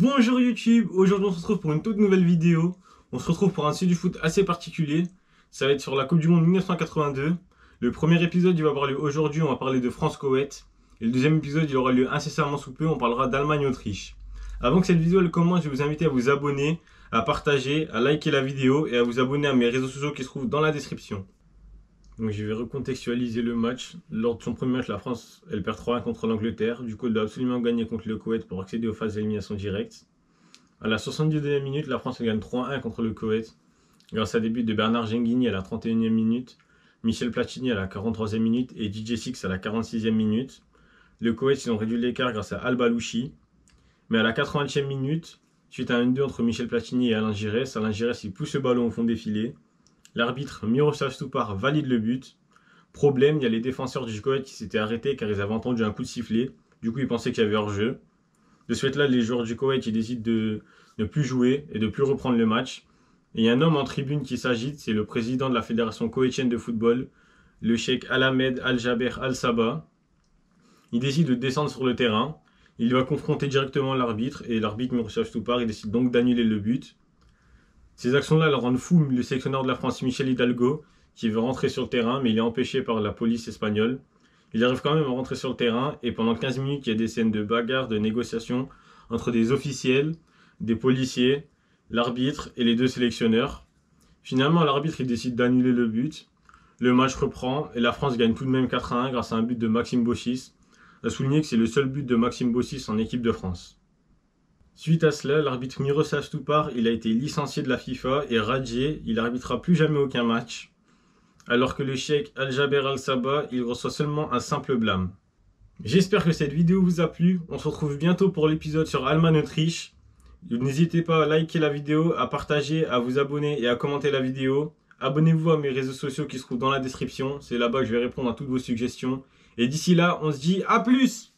Bonjour YouTube, aujourd'hui on se retrouve pour une toute nouvelle vidéo. On se retrouve pour un sujet du foot assez particulier. Ça va être sur la Coupe du Monde 1982. Le premier épisode il va avoir lieu aujourd'hui, on va parler de France-Koweït. Et le deuxième épisode il aura lieu incessamment sous peu, on parlera d'Allemagne-Autriche. Avant que cette vidéo elle commence, je vais vous inviter à vous abonner, à partager, à liker la vidéo et à vous abonner à mes réseaux sociaux qui se trouvent dans la description. Donc je vais recontextualiser le match. Lors de son premier match, la France elle perd 3-1 contre l'Angleterre. Du coup, elle doit absolument gagner contre le Koweït pour accéder aux phases d'élimination directe. À la 72e minute, la France elle gagne 3-1 contre le Koweït grâce à des buts de Bernard Genghini à la 31e minute, Michel Platini à la 43e minute et DJ Six à la 46e minute. Le Koweït ils ont réduit l'écart grâce à Al Balouchi. Mais à la 80e minute, suite à un 1-2 entre Michel Platini et Alain Giresse il pousse le ballon au fond des filets. L'arbitre Miroslav Stupar valide le but. Problème, il y a les défenseurs du Koweït qui s'étaient arrêtés car ils avaient entendu un coup de sifflet. Du coup, ils pensaient qu'il y avait hors-jeu. De ce fait-là, les joueurs du Koweït ils décident de ne plus jouer et de ne plus reprendre le match. Et il y a un homme en tribune qui s'agite, c'est le président de la fédération koweïtienne de football, le cheikh Al-Ahmed Al-Jaber Al-Sabah. Il décide de descendre sur le terrain. Il va confronter directement l'arbitre et l'arbitre Miroslav Stupar il décide donc d'annuler le but. Ces actions-là le rendent fou le sélectionneur de la France, Michel Hidalgo, qui veut rentrer sur le terrain, mais il est empêché par la police espagnole. Il arrive quand même à rentrer sur le terrain, et pendant 15 minutes, il y a des scènes de bagarre, de négociations entre des officiels, des policiers, l'arbitre et les deux sélectionneurs. Finalement, l'arbitre il décide d'annuler le but. Le match reprend, et la France gagne tout de même 4-1 grâce à un but de Maxime Baucis. À souligner que c'est le seul but de Maxime Baucis en équipe de France. Suite à cela, l'arbitre Miroslav Stupar il a été licencié de la FIFA et radié, il n'arbitrera plus jamais aucun match. Alors que le cheikh Al-Jaber Al-Sabah, il reçoit seulement un simple blâme. J'espère que cette vidéo vous a plu, on se retrouve bientôt pour l'épisode sur Allemagne-Autriche. N'hésitez pas à liker la vidéo, à partager, à vous abonner et à commenter la vidéo. Abonnez-vous à mes réseaux sociaux qui se trouvent dans la description, c'est là-bas que je vais répondre à toutes vos suggestions. Et d'ici là, on se dit à plus!